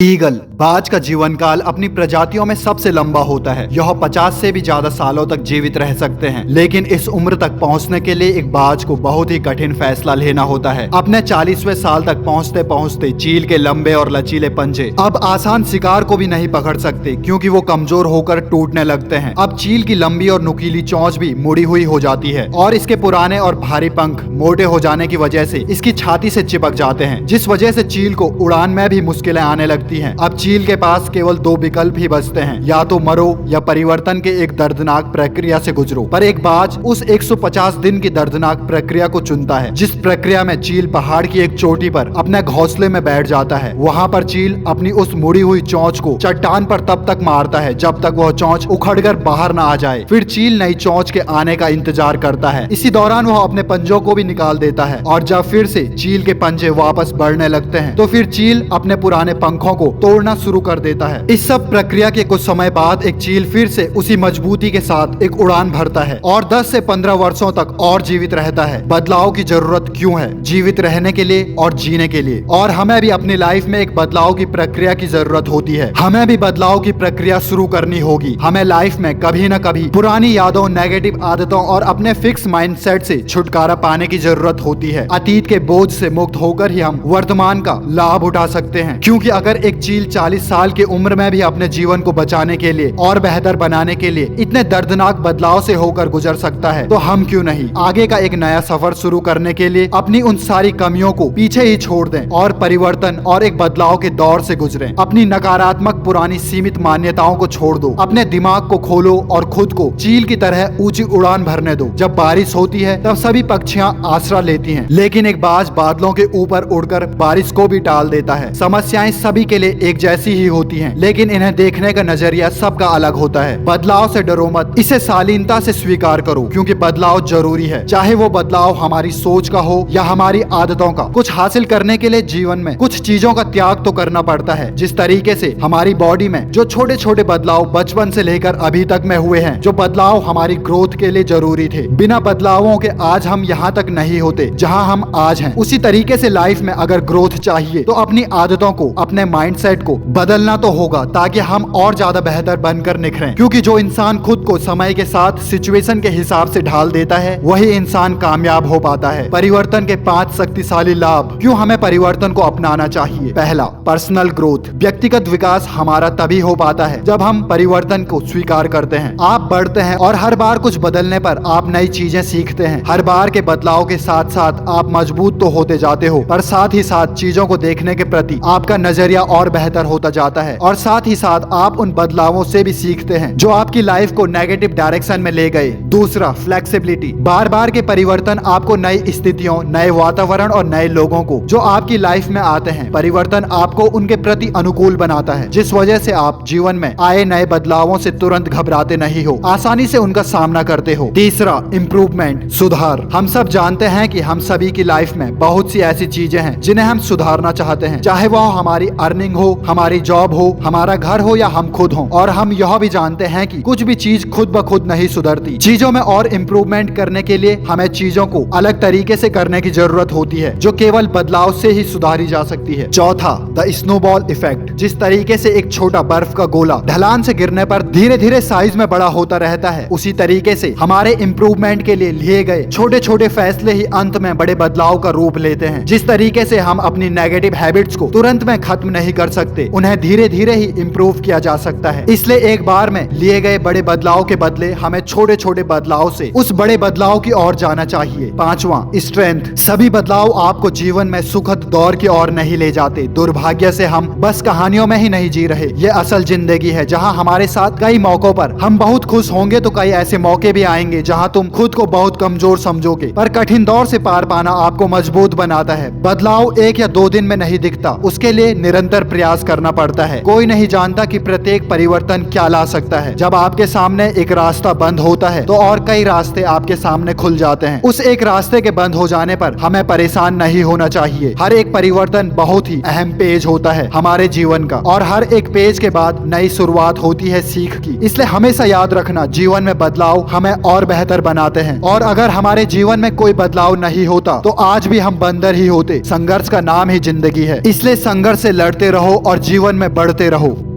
Eagle बाज का जीवन काल अपनी प्रजातियों में सबसे लंबा होता है। यह 50 से भी ज्यादा सालों तक जीवित रह सकते हैं, लेकिन इस उम्र तक पहुंचने के लिए एक बाज को बहुत ही कठिन फैसला लेना होता है। अपने 40वें साल तक पहुंचते पहुंचते चील के लंबे और लचीले पंजे अब आसान शिकार को भी नहीं पकड़ सकते, क्योंकि वो कमजोर होकर टूटने लगते हैं। अब चील की लंबी और नुकीली चोंच भी मुड़ी हुई हो जाती है और इसके पुराने और भारी पंख मोटे हो जाने की वजह से इसकी छाती से चिपक जाते हैं, जिस वजह से चील को उड़ान में भी मुश्किलें आने लगती हैं। अब चील के पास केवल दो विकल्प ही बचते हैं, या तो मरो या परिवर्तन के एक दर्दनाक प्रक्रिया से गुजरो। पर एक बाज उस 150 दिन की दर्दनाक प्रक्रिया को चुनता है, जिस प्रक्रिया में चील पहाड़ की एक चोटी पर अपने घोंसले में बैठ जाता है। वहाँ पर चील अपनी उस मुड़ी हुई चोंच को चट्टान पर तब तक मारता है जब तक वह चोंच उखड़कर बाहर न आ जाए। फिर चील नई चोंच के आने का इंतजार करता है। इसी दौरान वह अपने पंजों को भी निकाल देता है, और जब फिर से चील के पंजे वापस बढ़ने लगते हैं तो फिर चील अपने पुराने पंखों को तोड़ना शुरू कर देता है। इस सब प्रक्रिया के कुछ समय बाद एक चील फिर से उसी मजबूती के साथ एक उड़ान भरता है और 10 से 15 वर्षों तक और जीवित रहता है। बदलाव की जरूरत क्यों है? जीवित रहने के लिए और जीने के लिए। और हमें भी अपनी लाइफ में एक बदलाव की प्रक्रिया की जरूरत होती है। हमें भी बदलाव की प्रक्रिया शुरू करनी होगी। हमें लाइफ में कभी न कभी पुरानी यादों, नेगेटिव आदतों और अपने फिक्स माइंडसेट से छुटकारा पाने की जरूरत होती है। अतीत के बोझ से मुक्त होकर ही हम वर्तमान का लाभ उठा सकते हैं, क्योंकि अगर एक चील 40 साल की उम्र में भी अपने जीवन को बचाने के लिए और बेहतर बनाने के लिए इतने दर्दनाक बदलाव से होकर गुजर सकता है, तो हम क्यों नहीं आगे का एक नया सफर शुरू करने के लिए अपनी उन सारी कमियों को पीछे ही छोड़ दें और परिवर्तन और एक बदलाव के दौर से गुजरें। अपनी नकारात्मक पुरानी सीमित मान्यताओं को छोड़ दो, अपने दिमाग को खोलो और खुद को चील की तरह ऊंची उड़ान भरने दो। जब बारिश होती है तब सभी पक्षियां आसरा लेती हैं, लेकिन एक बाज बादलों के ऊपर उड़कर बारिश को भी टाल देता है। समस्याएं सभी के लिए एक जैसी ही होती हैं, लेकिन इन्हें देखने का नजरिया सबका अलग होता है। बदलाव से डरो मत, इसे शालीनता से स्वीकार करो, क्योंकि बदलाव जरूरी है। चाहे वो बदलाव हमारी सोच का हो या हमारी आदतों का। कुछ हासिल करने के लिए जीवन में कुछ चीजों का त्याग तो करना पड़ता है। जिस तरीके से हमारी बॉडी में जो छोटे छोटे बदलाव बचपन से लेकर अभी तक में हुए हैं, जो बदलाव हमारी ग्रोथ के लिए जरूरी थे, बिना बदलावों के आज हम यहाँ तक नहीं होते जहाँ हम आज हैं। उसी तरीके से लाइफ में अगर ग्रोथ चाहिए तो अपनी आदतों को, अपने माइंडसेट को बदलना तो होगा, ताकि हम और ज्यादा बेहतर बनकर निखरें। क्योंकि जो इंसान खुद को समय के साथ सिचुएशन के हिसाब से ढाल देता है, वही इंसान कामयाब हो पाता है। परिवर्तन के 5 शक्तिशाली लाभ। क्यों हमें परिवर्तन को अपनाना चाहिए? पहला, पर्सनल ग्रोथ। व्यक्तिगत विकास हमारा तभी हो पाता है जब हम परिवर्तन को स्वीकार करते हैं। आप बढ़ते हैं और हर बार कुछ बदलने पर आप नई चीजें सीखते हैं। हर बार के बदलाव के साथ साथ आप मजबूत तो होते जाते हो, पर साथ ही साथ चीजों को देखने के प्रति आपका नजरिया और बेहतर होता जाता है, और साथ ही साथ आप उन बदलावों से भी सीखते हैं जो आपकी लाइफ को नेगेटिव डायरेक्शन में ले गए। दूसरा, फ्लेक्सिबिलिटी। बार बार के परिवर्तन आपको नई स्थितियों, नए वातावरण और नए लोगों को जो आपकी लाइफ में आते हैं, परिवर्तन आपको उनके प्रति अनुकूल बनाता है, जिस वजह से आप जीवन में आए नए बदलावों से तुरंत घबराते नहीं हो, आसानी से उनका सामना करते हो। तीसरा, इम्प्रूवमेंट, सुधार। हम सब जानते हैं कि हम सभी की लाइफ में बहुत सी ऐसी चीजें हैं जिन्हें हम सुधारना चाहते हैं, चाहे वह हमारी अर्निंग हो, हमारी जॉब हो, हमारा घर हो या हम खुद हो। और हम यह भी जानते हैं कि कुछ भी चीज खुद ब खुद नहीं सुधरती। चीजों में और इम्प्रूवमेंट करने के लिए हमें चीजों को अलग तरीके से करने की जरूरत होती है, जो केवल बदलाव से ही सुधारी जा सकती है। चौथा, द स्नोबॉल इफेक्ट। जिस तरीके से एक छोटा बर्फ का गोला ढलान से गिरने पर धीरे धीरे साइज में बड़ा होता रहता है, उसी तरीके से हमारे इम्प्रूवमेंट के लिए लिए गए छोटे छोटे फैसले ही अंत में बड़े बदलाव का रूप लेते हैं। जिस तरीके से हम अपनी नेगेटिव हैबिट्स को तुरंत में खत्म नहीं कर सकते, उन्हें धीरे धीरे ही इम्प्रूव किया जा सकता है। इसलिए एक बार में लिए गए बड़े बदलाव के बदले हमें छोटे छोटे बदलाव से उस बड़े बदलाव की ओर जाना चाहिए। पांचवा, स्ट्रेंथ। सभी बदलाव आपको जीवन में सुखद दौर की ओर नहीं ले जाते। दुर्भाग्य से हम बस कहानियों में ही नहीं जी रहे। ये असल जिंदगी है, जहाँ हमारे साथ कई मौकों पर हम बहुत खुश होंगे तो कई ऐसे मौके भी आएंगे जहाँ तुम खुद को बहुत कमजोर समझोगे। पर कठिन दौर से पार पाना आपको मजबूत बनाता है। बदलाव 1 या 2 दिन में नहीं दिखता, उसके लिए निरंतर प्रयास करना पड़ता है। कोई नहीं जानता कि प्रत्येक परिवर्तन क्या ला सकता है। जब आपके सामने एक रास्ता बंद होता है तो और कई रास्ते आपके सामने खुल जाते हैं। उस एक रास्ते के बंद हो जाने पर हमें परेशान नहीं होना चाहिए। हर एक परिवर्तन बहुत ही अहम पेज होता है हमारे जीवन का, और हर एक पेज के बाद नई शुरुआत होती है सीख की। इसलिए हमेशा याद रखना, जीवन में बदलाव हमें और बेहतर बनाते हैं, और अगर हमारे जीवन में कोई बदलाव नहीं होता तो आज भी हम बंदर ही होते। संघर्ष का नाम ही जिंदगी है, इसलिए संघर्ष से लड़ते रहो और जीवन में बढ़ते रहो।